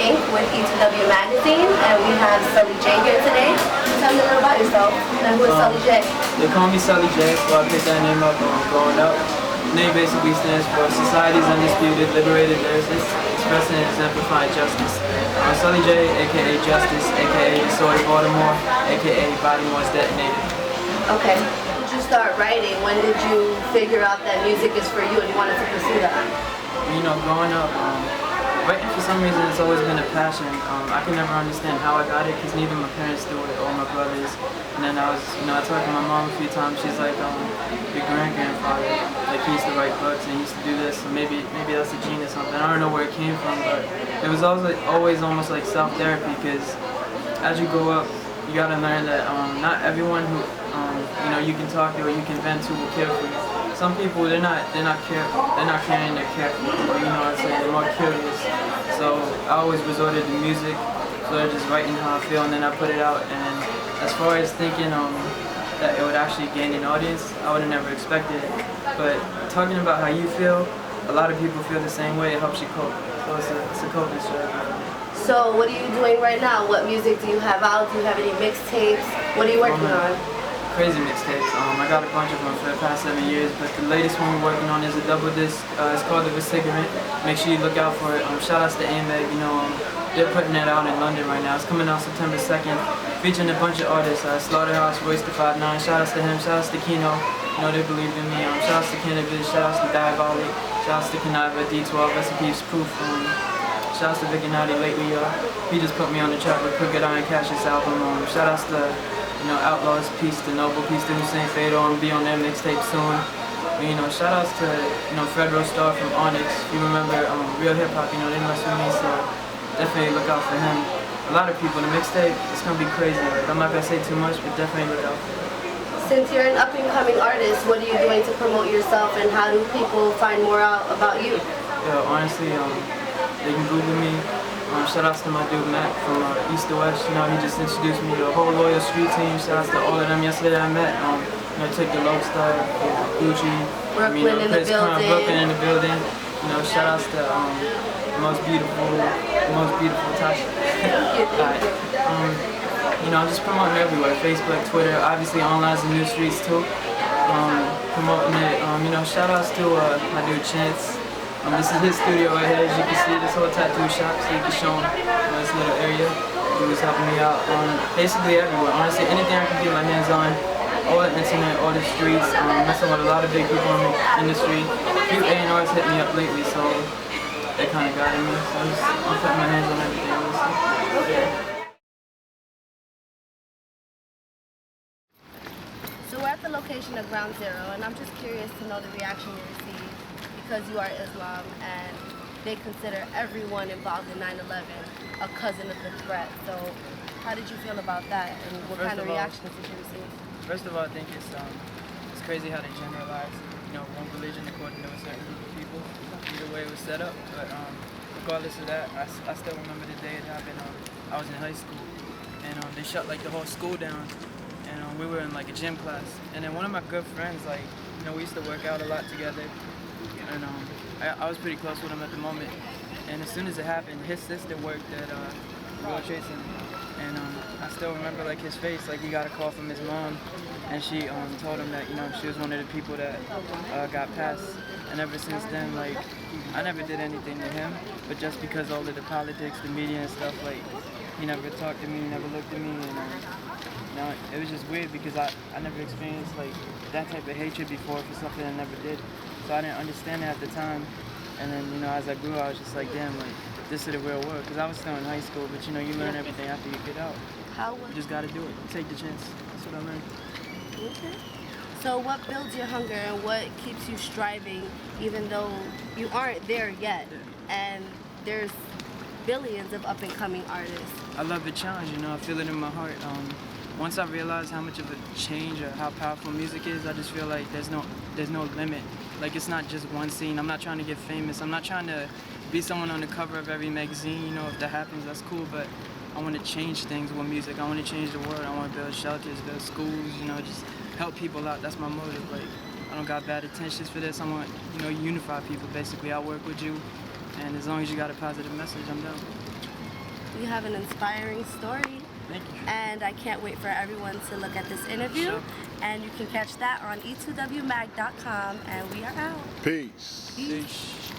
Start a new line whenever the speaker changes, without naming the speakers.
Inc. with E2W Magazine, and we have Sulle J here today. Tell me a little about yourself, and who is Sulle J?
They call me Sulle J, so I picked that name up growing up. The name basically stands for Society's Undisputed Liberated Lyricists, expressing and exemplifying justice. I'm Sulle J, aka Justice, aka The Sword of Baltimore, aka Baltimore's Detonated.
Okay. When did you start writing? When did you figure out that music is for you and you wanted to pursue that?
You know, growing up, writing for some reason it's always been a passion. I can never understand how I got it because neither my parents do it or my brothers. And then I talked to my mom a few times. She's like, your grandfather, like he used to write books and he used to do this. So maybe that's a gene or something. I don't know where it came from, but it was always almost like self-therapy because as you grow up, you gotta learn that not everyone who you can talk to or you can vent to will care for you. Some people they're not carrying their care for you, or, you know what I'm saying, they're more curious. So I always resorted to music, so just writing how I feel and then I put it out. And as far as thinking that it would actually gain an audience, I would have never expected it. But talking about how you feel, a lot of people feel the same way, it helps you cope. So it's a coping strategy.
So what are you doing right now? What music do you have out? Do you have any mixtapes? What are you working on?
Crazy mixtapes. I got a bunch of them for the past 7 years, but the latest one we're working on is a double disc. It's called The Cigarette. Make sure you look out for it. Shout outs to E2W. They're putting that out in London right now. It's coming out September 2nd, featuring a bunch of artists. Slaughterhouse, Royce the 5'9". Shout outs to him. Shout outs to Kino. They believed in me. Shout outs to Cannabis. Shout outs to Diabolic. Shout outs to Kaniva, D12, Recipes, Proof. Shout outs to Vic Nati lately. He just put me on the track with Crooked Iron Cash's album. Shout outs to Outlaws, Peace to Noble, Peace to Hussein Fado, I'm be on their mixtape soon. Shout outs to Fred Rostar from Onyx. You remember Real Hip Hop, they mess with me, so definitely look out for him. A lot of people, the mixtape, it's gonna be crazy. I'm not gonna say too much, but definitely look out for it.
Since you're an up-and-coming artist, what are you doing to promote yourself and how do people find more out about you?
Honestly, they can Google me. Shout outs to my dude Mac from East to West. He just introduced me to the whole Loyal Street team. Shout outs to all of them. Yesterday I met. Take the Lodestar, Gucci,
Brooklyn in the building.
Brooklyn in the building. Shout outs to the most beautiful Natasha. I'm just promoting everywhere. Facebook, Twitter, obviously online and news streets too. Promoting it. Shout outs to my dude Chance. This is his studio right here, as you can see, this whole tattoo shop, so you can show him this little area. He was helping me out basically everywhere. Honestly, anything I can get my hands on, all the internet, all the streets, messing with a lot of big people in the industry. A few A&Rs hit me up lately, so they kind of guided me. So I'm putting my hands on everything, honestly.
Okay. So we're at the location of Ground Zero, and I'm just curious to know the reaction you received. Because you are Islam and they consider everyone involved in 9/11 a cousin of the threat. So how did you feel about that and what kind of reactions did you receive?
First of all, I think it's crazy how they generalize, one religion according to a certain group of people. Either way it was set up, but regardless of that, I still remember the day it happened. I was in high school and they shut like the whole school down and we were in like a gym class. And then one of my good friends, we used to work out a lot together. And I was pretty close with him at the moment. And as soon as it happened, his sister worked at World Trade Center. And I still remember his face, he got a call from his mom, and she told him that she was one of the people that got passed. And ever since then, I never did anything to him, but just because all of the politics, the media and stuff, he never talked to me, never looked at me, and it was just weird because I never experienced that type of hatred before for something I never did. So I didn't understand it at the time, and then as I grew, I was just damn, this is the real world. Because I was still in high school, but you learn everything after you get out. You just gotta do it. Take the chance. That's what I learned.
Okay. So what builds your hunger and what keeps you striving, even though you aren't there yet, and there's billions of up-and-coming artists?
I love the challenge. I feel it in my heart. Once I realized how much of a change or how powerful music is, I just feel like there's no limit. It's not just one scene. I'm not trying to get famous. I'm not trying to be someone on the cover of every magazine. If that happens, that's cool, but I want to change things with music. I want to change the world. I want to build shelters, build schools, just help people out. That's my motive. I don't got bad intentions for this. I want, unify people, basically. I work with you, and as long as you got a positive message, I'm down.
You have an inspiring story.
Thank you.
And I can't wait for everyone to look at this interview.
Sure.
And you can catch that on E2WMag.com. And we are out.
Peace.
Peace.